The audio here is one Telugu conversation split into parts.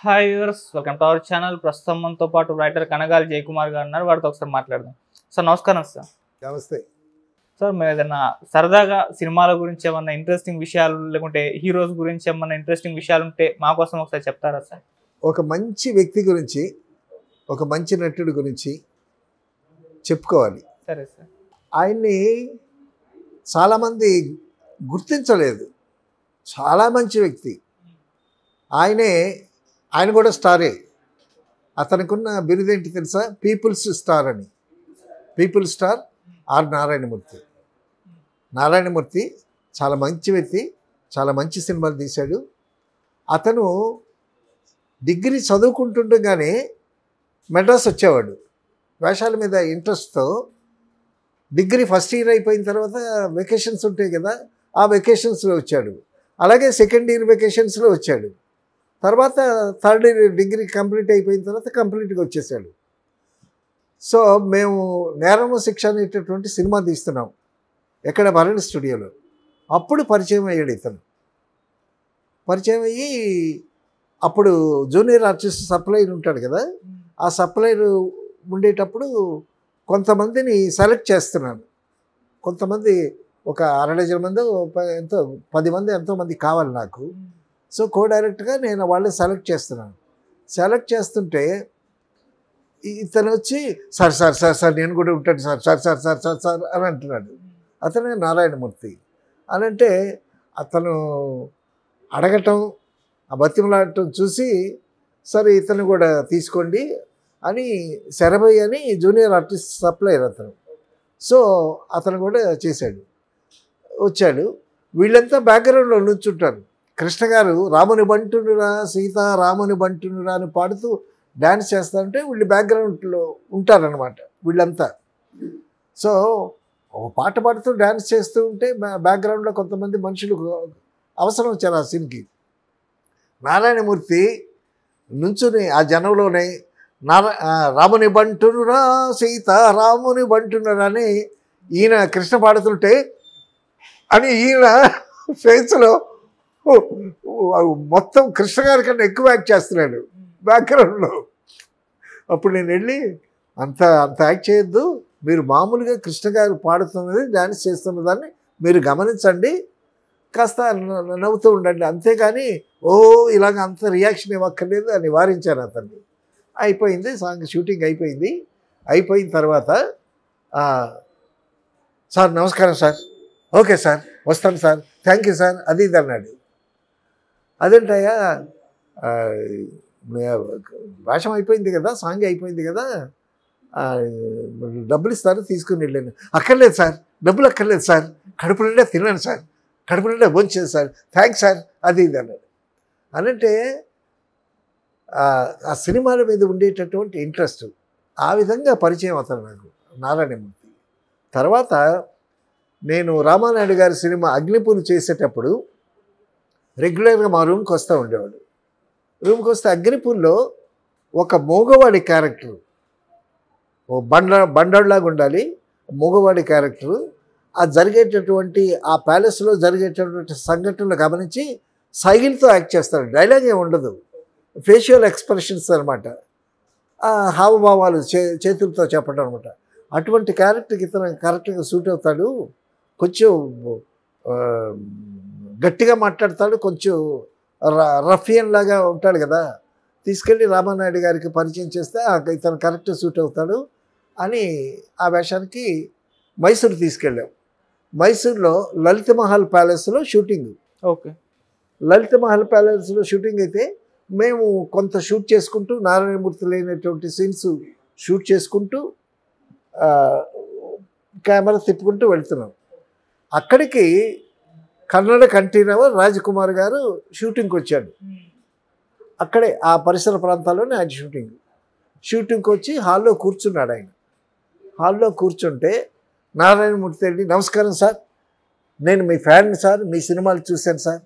Hi viewers, welcome to our channel. ప్రస్తుతం మనతో పాటు రైటర్ కనగాలి జయకుమార్ గారు ఉన్నారు. వారితో ఒకసారి మాట్లాడదాం. సార్ నమస్కారం. సార్ నమస్తే. సార్ మీరు ఏదైనా సరదాగా సినిమాల గురించి ఏమన్నా ఇంట్రెస్టింగ్ విషయాలు లేకుంటే హీరోస్ గురించి ఏమన్నా ఇంట్రెస్టింగ్ విషయాలు ఉంటే మా కోసం ఒకసారి చెప్తారా సార్? ఒక మంచి వ్యక్తి గురించి, ఒక మంచి నటుడి గురించి చెప్పుకోవాలి. సరే సార్. ఆయన్ని చాలామంది గుర్తించలేదు. చాలా మంచి వ్యక్తి. ఆయన కూడా స్టారే. అతనికున్న బిరుదేంటి తెలుసా? పీపుల్స్ స్టార్ అని. People star R Narayana Murthy. Narayana Murthy చాలా మంచి వ్యక్తి, చాలా మంచి సినిమాలు తీశాడు. అతను డిగ్రీ చదువుకుంటుండగానే మెడ్రాస్ వచ్చేవాడు వేషాల మీద ఇంట్రెస్ట్తో. డిగ్రీ ఫస్ట్ ఇయర్ అయిపోయిన తర్వాత వెకేషన్స్ ఉంటాయి కదా, ఆ వెకేషన్స్లో వచ్చాడు. అలాగే సెకండ్ ఇయర్ వెకేషన్స్లో వచ్చాడు. తర్వాత థర్డ్ ఇయర్ డిగ్రీ కంప్లీట్ అయిపోయిన తర్వాత కంప్లీట్గా వచ్చేసాడు. సో మేము నేరము శిక్ష అనేటటువంటి సినిమా తీస్తున్నాం ఎక్కడ, భరణి స్టూడియోలో. అప్పుడు పరిచయం అయ్యాడు ఇతను. పరిచయం అయ్యి అప్పుడు జూనియర్ ఆర్టిస్ట్ సప్లైర్ ఉంటాడు కదా, ఆ సప్లైర్ ఉండేటప్పుడు కొంతమందిని సెలెక్ట్ చేస్తున్నాను. కొంతమంది ఒక 6 డజన్ మంది ఎంతో 10 మంది ఎంతోమంది కావాలి నాకు. సో కో డైరెక్ట్గా నేను వాళ్ళని సెలెక్ట్ చేస్తున్నాను. సెలెక్ట్ చేస్తుంటే ఇతను వచ్చి సార్ సార్ సార్ సార్ నేను కూడా ఉంటాను sir sir sir sir sir sir అని అంటున్నాడు. అతనే నారాయణమూర్తి. అని అంటే అతను అడగటం, ఆ బతిమలాడటం చూసి సరే ఇతను కూడా తీసుకోండి అని, శరభయ్య అని జూనియర్ ఆర్టిస్ట్ సప్లైర్ అతను. సో అతను కూడా చేశాడు, వచ్చాడు. వీళ్ళంతా బ్యాక్గ్రౌండ్లో నుంచుంటారు. కృష్ణ గారు రాముని బంటునురా సీతా రాముని బంటునురా అని పాడుతూ డ్యాన్స్ చేస్తారంటే వీళ్ళు బ్యాక్గ్రౌండ్లో ఉంటారనమాట వీళ్ళంతా. సో ఒక పాట పాడుతూ డ్యాన్స్ చేస్తూ ఉంటే బ్యాక్గ్రౌండ్లో కొంతమంది మనుషులు అవసరం వచ్చారు ఆ సీన్కి. నారాయణమూర్తి నుంచుని ఆ జనంలోనే రాముని బంటునురా సీతా రాముని బంటునురా అని ఈయన కృష్ణ పాడుతుంటే అని ఈయన ఫేస్లో మొత్తం కృష్ణ గారి కన్నా ఎక్కువ యాక్ట్ చేస్తున్నాడు బ్యాక్గ్రౌండ్లో. అప్పుడు నేను వెళ్ళి అంత యాక్ట్ చేయొద్దు, మీరు మామూలుగా కృష్ణ గారు పాడుతున్నది డ్యాన్స్ చేస్తున్న దాన్ని మీరు గమనించండి, కాస్త నవ్వుతూ ఉండండి, అంతేగాని ఇలాగ అంత రియాక్షన్ ఇవ్వక్కర్లేదు అని వారించాను అతన్ని. అయిపోయింది సాంగ్, షూటింగ్ అయిపోయింది. అయిపోయిన తర్వాత సార్ నమస్కారం సార్, ఓకే సార్ వస్తాను సార్, థ్యాంక్ యూ సార్, అది ఇది అన్నాడు. అదేంటయ్యా వేషం అయిపోయింది కదా, సాంగ్ అయిపోయింది కదా, డబ్బులు ఇస్తారు తీసుకుని వెళ్ళాను. అక్కర్లేదు సార్, డబ్బులు అక్కర్లేదు సార్, కడుపు నిండా తిన్నాను సార్, కడుపు నిండా భోంచేది సార్, థ్యాంక్స్ సార్, అది ఇది అన్నాడు. అనంటే ఆ సినిమాల మీద ఉండేటటువంటి ఇంట్రెస్ట్, ఆ విధంగా పరిచయం అతను నాకు నారాయణమూర్తి. తర్వాత నేను రామానాయుడు గారి సినిమా అగ్నిపూలు చేసేటప్పుడు రెగ్యులర్గా మా రూమ్కి వస్తూ ఉండేవాడు. రూమ్కి వస్తే అగ్నిపూల్లో ఒక మూగవాడి క్యారెక్టరు, ఓ బండలాగా ఉండాలి మూగవాడి క్యారెక్టరు. ఆ జరిగేటటువంటి ఆ ప్యాలెస్లో జరిగేటటువంటి సంఘటనలు గమనించి సైకిల్తో యాక్ట్ చేస్తాడు. డైలాగ్ ఏమి ఉండదు, ఫేషియల్ ఎక్స్ప్రెషన్స్ అనమాట, హావభావాలు చేతులతో చెప్పడం అనమాట. అటువంటి క్యారెక్టర్కి ఇతను కరెక్ట్గా సూట్ అవుతాడు. కొంచెం గట్టిగా మాట్లాడతాడు, కొంచెం రఫియన్ లాగా ఉంటాడు కదా. తీసుకెళ్ళి రామానాయుడు గారికి పరిచయం చేస్తే ఇతను కరెక్ట్ సూట్ అవుతాడు అని ఆ వేషానికి మైసూరు తీసుకెళ్ళాం. మైసూరులో లలిత మహల్ ప్యాలెస్లో షూటింగ్. ఓకే. లలిత మహల్ ప్యాలెస్లో షూటింగ్ అయితే మేము కొంత షూట్ చేసుకుంటూ, నారాయణమూర్తి లేనటువంటి సీన్స్ షూట్ చేసుకుంటూ కెమెరా తిప్పుకుంటూ వెళ్తున్నాం. అక్కడికి కన్నడ కంఠీరవ రాజకుమార్ గారు షూటింగ్కి వచ్చాడు. అక్కడే ఆ పరిసర ప్రాంతాల్లోనే ఆయన షూటింగ్కి వచ్చి హాల్లో కూర్చున్నాడు. ఆయన హాల్లో కూర్చుంటే నారాయణమూర్తి వెళ్ళి నమస్కారం సార్, నేను మీ ఫ్యాన్ని సార్, మీ సినిమాలు చూశాను సార్,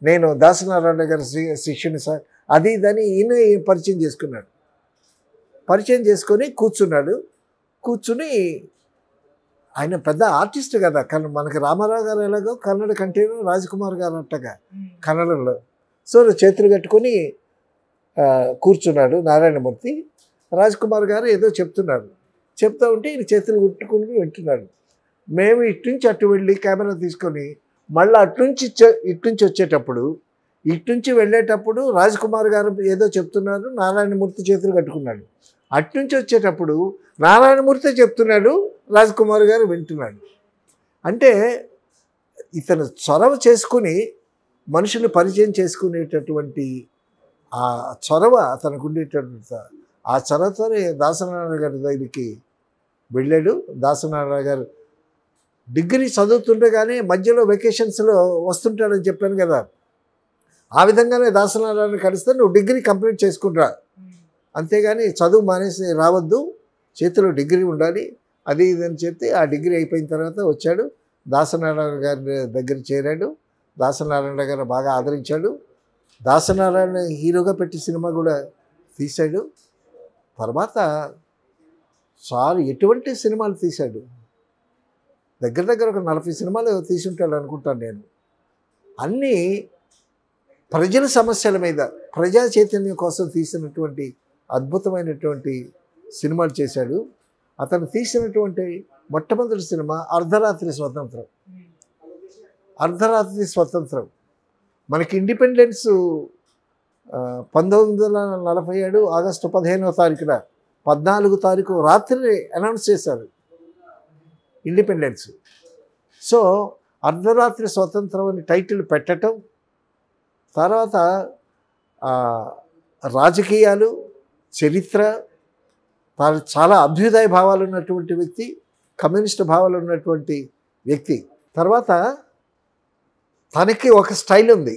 నేను దాసనారాయణ గారి శిష్యుని సార్, అది ఇదని ఈయన పరిచయం చేసుకున్నాడు. పరిచయం చేసుకొని కూర్చున్నాడు. కూర్చుని ఆయన పెద్ద ఆర్టిస్ట్ కదా, మనకి రామారావు గారు ఎలాగో కన్నడ కంఠీరవ రాజకుమార్ గారు అట్టగా కన్నడంలో. సో చేతులు కట్టుకొని కూర్చున్నాడు నారాయణమూర్తి. రాజ్ కుమార్ గారు ఏదో చెప్తున్నారు. చెప్తా ఉంటే ఈయన చేతులు కుట్టుకుని వింటున్నాడు. మేము ఇట్నుంచి అటు వెళ్ళి కెమెరా తీసుకొని మళ్ళీ ఇట్నుంచి వచ్చేటప్పుడు ఇట్నుంచి వెళ్ళేటప్పుడు రాజ్ కుమార్ గారు ఏదో చెప్తున్నారు, నారాయణమూర్తి చేతులు కట్టుకున్నాడు. అట్నుంచి వచ్చేటప్పుడు నారాయణమూర్తి చెప్తున్నాడు, రాజ్ కుమార్ గారు వింటున్నాడు. అంటే ఇతను చొరవ చేసుకుని మనుషులు పరిచయం చేసుకునేటటువంటి ఆ చొరవ అతనికి ఉండేటటువంటి ఆ చొరవతోనే దాసనారాయణ గారి దగ్గరికి వెళ్ళాడు. దాసనారాయణ గారు డిగ్రీ చదువుతుండగానే మధ్యలో వెకేషన్స్లో వస్తుంటాడని చెప్పాను కదా, ఆ విధంగానే దాసనారాయణ కలిస్తే నువ్వు డిగ్రీ కంప్లీట్ చేసుకుంటా, అంతేగాని చదువు మానేసి రావద్దు, చేతిలో డిగ్రీ ఉండాలి అది ఇదని చెప్పి ఆ డిగ్రీ అయిపోయిన తర్వాత వచ్చాడు. దాసనారాయణ గారి దగ్గర చేరాడు. దాసనారాయణ గారు బాగా ఆదరించాడు. దాసనారాయణ హీరోగా పెట్టి సినిమా కూడా తీశాడు. తర్వాత చాలా ఎటువంటి సినిమాలు తీశాడు, దగ్గర దగ్గర ఒక 40 సినిమాలు తీసుంటాడు అనుకుంటాను నేను. అన్నీ ప్రజల సమస్యల మీద, ప్రజా చైతన్యం కోసం తీసినటువంటి అద్భుతమైనటువంటి సినిమాలు చేశాడు. అతను తీసినటువంటి మొట్టమొదటి సినిమా అర్ధరాత్రి స్వతంత్రం. అర్ధరాత్రి స్వతంత్రం మనకి ఇండిపెండెన్స్ 1947 ఆగస్టు 15వ తారీఖున 14వ తారీఖు రాత్రి అనౌన్స్ చేశారు ఇండిపెండెన్స్. సో అర్ధరాత్రి స్వతంత్రం అని టైటిల్ పెట్టడం, తర్వాత రాజకీయాలు, చరిత్ర, చాలా అభ్యుదయ భావాలు ఉన్నటువంటి వ్యక్తి, కమ్యూనిస్ట్ భావాలు ఉన్నటువంటి వ్యక్తి. తర్వాత తనకి ఒక స్టైల్ ఉంది,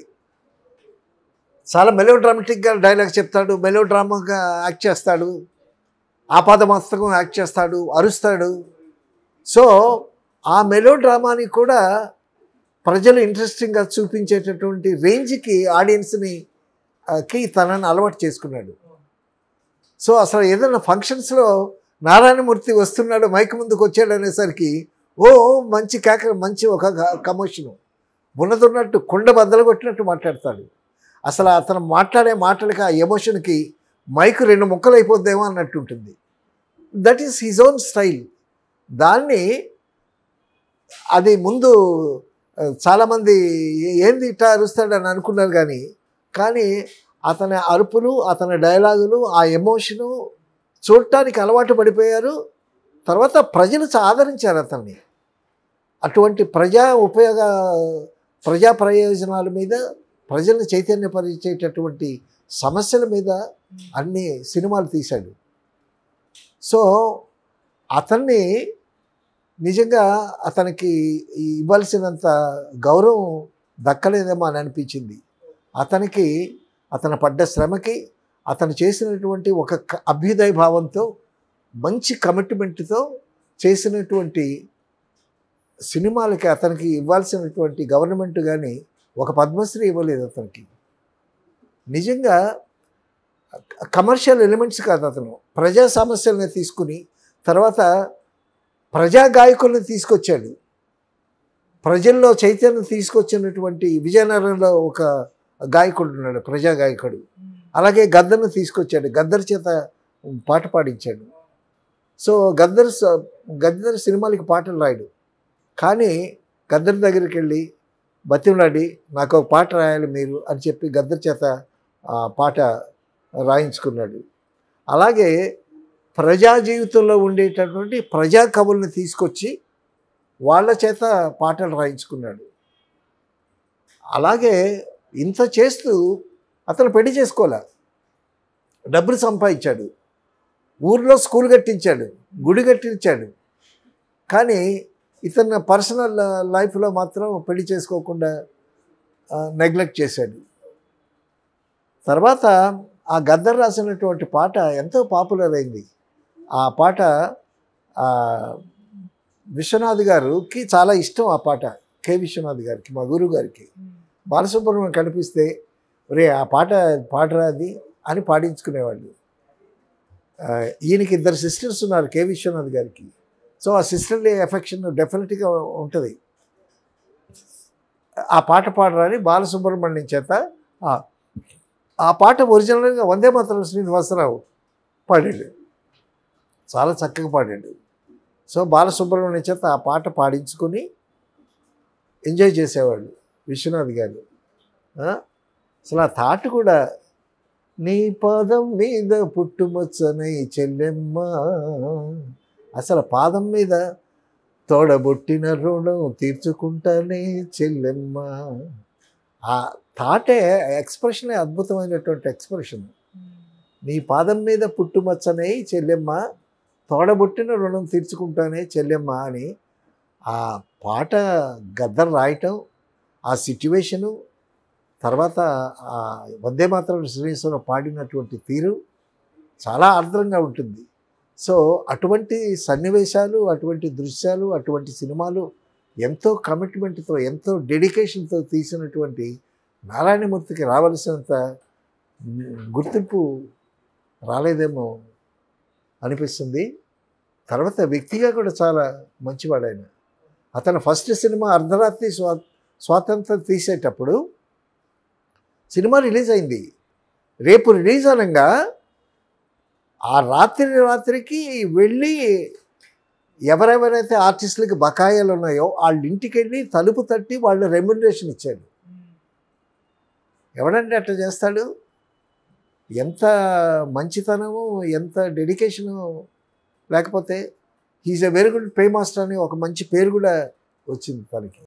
చాలా మెలోడ్రామాటిక్గా డైలాగ్ చెప్తాడు, మెలోడ్రామాగా యాక్ట్ చేస్తాడు, ఆపాదమస్తకం యాక్ట్ చేస్తాడు, అరుస్తాడు. సో ఆ మెలోడ్రామాని కూడా ప్రజలు ఇంట్రెస్టింగ్గా చూపించేటటువంటి రేంజ్కి ఆడియన్స్ని తనని అలవాటు చేసుకున్నాడు. సో అసలు ఏదైనా ఫంక్షన్స్లో నారాయణమూర్తి వస్తున్నాడు, మైక్ ముందుకు వచ్చాడు అనేసరికి మంచి మంచి ఒక కమోషను ఉన్నదున్నట్టు కుండ బద్దలు కొట్టినట్టు మాట్లాడతాడు. అసలు అతను మాట్లాడే మాటలకి ఆ ఎమోషన్కి మైక్ 2 ముక్కలు అయిపోద్దేమో అన్నట్టు ఉంటుంది. That is his own style. దాన్ని అది ముందు చాలామంది ఏంది ఇట్లా అరుస్తాడని అనుకున్నారు, కానీ అతని అరుపులు, అతని డైలాగులు, ఆ ఎమోషను చూడటానికి అలవాటు పడిపోయారు. తర్వాత ప్రజలు ఆదరించారు అతన్ని. అటువంటి ప్రజా ప్రయోజనాల మీద, ప్రజలను చైతన్యపరిచేటటువంటి సమస్యల మీద అన్ని సినిమాలు తీశాడు. సో అతన్ని నిజంగా అతనికి ఇవ్వాల్సినంత గౌరవం దక్కలేదేమో అని అనిపించింది. అతను పడ్డ శ్రమకి, అతను చేసినటువంటి ఒక అభ్యుదయ భావంతో, మంచి కమిట్మెంట్తో చేసినటువంటి సినిమాలకి అతనికి ఇవ్వాల్సినటువంటి గవర్నమెంట్ కానీ ఒక పద్మశ్రీ ఇవ్వలేదు అతనికి. నిజంగా కమర్షియల్ ఎలిమెంట్స్ కాదు, అతను ప్రజా సమస్యలను తీసుకుని తర్వాత ప్రజా గాయకులను తీసుకొచ్చాడు. ప్రజల్లో చైతన్యం తీసుకొచ్చినటువంటి విజయనగరంలో ఒక గాయకుడు ఉన్నాడు, ప్రజా గాయకుడు. అలాగే గద్దర్ను తీసుకొచ్చాడు, గద్దర్ చేత పాట పాడించాడు. సో గద్దర్ సినిమాలకి పాటలు రాయడు, కానీ గద్దర్ దగ్గరికి వెళ్ళి బతిమలాడి నాకు ఒక పాట రాయాలి మీరు అని చెప్పి గద్దర్ చేత పాట రాయించుకున్నాడు. అలాగే ప్రజా జీవితంలో ఉండేటటువంటి ప్రజా కవుల్ని తీసుకొచ్చి వాళ్ళ చేత పాటలు రాయించుకున్నాడు. అలాగే ఇంత చేస్తూ అతను పెళ్లి చేసుకోలే, డబ్బులు సంపాదించాడు, ఊర్లో స్కూల్ కట్టించాడు, గుడి కట్టించాడు. కానీ ఇతను పర్సనల్ లైఫ్లో మాత్రం పెళ్లి చేసుకోకుండా నెగ్లెక్ట్ చేశాడు. తర్వాత ఆ గద్దర్ రాసినటువంటి పాట ఎంతో పాపులర్ అయింది. ఆ పాట విశ్వనాథ్ గారికి చాలా ఇష్టం. ఆ పాట కె విశ్వనాథ్ గారికి, మా గురువు గారికి. బాలసుబ్రహ్మణ్యం కనిపిస్తే ఒరే ఆ పాట పాడరాది అని పాడించుకునేవాళ్ళు. ఈయనకి 2 సిస్టర్స్ ఉన్నారు కె విశ్వనాథ్ గారికి. సో ఆ సిస్టర్లీ ఎఫెక్షన్ డెఫినెట్గా ఉంటుంది. ఆ పాట పాడరాని బాలసుబ్రహ్మణ్యం చేత ఆ పాట ఒరిజినల్గా వందే మాతరం శ్రీనివాసరావు పాడాడు, చాలా చక్కగా పాడాడు. సో బాలసుబ్రహ్మణ్యం చేత ఆ పాట పాడించుకొని ఎంజాయ్ చేసేవాళ్ళు విశ్వనాథ్ గారు. అసలు ఆ థాట్ కూడా, నీ పాదం మీద పుట్టుమచ్చనై చెల్లెమ్మ, అసలు పాదం మీద తోడబొట్టిన రుణం తీర్చుకుంటానే చెల్లెమ్మ. ఆ థాటే ఎక్స్ప్రెషనే అద్భుతమైనటువంటి ఎక్స్ప్రెషన్. నీ పాదం మీద పుట్టుమచ్చనై చెల్లెమ్మ, తోడబొట్టిన రుణం తీర్చుకుంటానే చెల్లెమ్మ అని ఆ పాట గద్దర్ రాయటం, ఆ సిట్యువేషను, తర్వాత ఆ వందే మాతరం శ్రీనివాసరావు పాడినటువంటి తీరు చాలా ఆర్ద్రంగా ఉంటుంది. సో అటువంటి సన్నివేశాలు, అటువంటి దృశ్యాలు, అటువంటి సినిమాలు ఎంతో కమిట్మెంట్తో, ఎంతో డెడికేషన్తో తీసినటువంటి నారాయణమూర్తికి రావలసినంత గుర్తింపు రాలేదేమో అనిపిస్తుంది. తర్వాత వ్యక్తిగా కూడా చాలా మంచివాడు ఆయన. అతను ఫస్ట్ సినిమా అర్ధరాత్రి స్వాతంత్రం తీసేటప్పుడు సినిమా రిలీజ్ అయింది. రేపు రిలీజ్ అనగా ఆ రాత్రికి వెళ్ళి ఎవరెవరైతే ఆర్టిస్టులకి బకాయిలు ఉన్నాయో వాళ్ళ ఇంటికి వెళ్ళి తలుపు తట్టి వాళ్ళు రెమ్యునరేషన్ ఇచ్చాడు. ఎవడంటే అట్లా చేస్తాడు? ఎంత మంచితనము, ఎంత డెడికేషను. లేకపోతే he is a very good pay master అని ఒక మంచి పేరు కూడా వచ్చింది తనకి.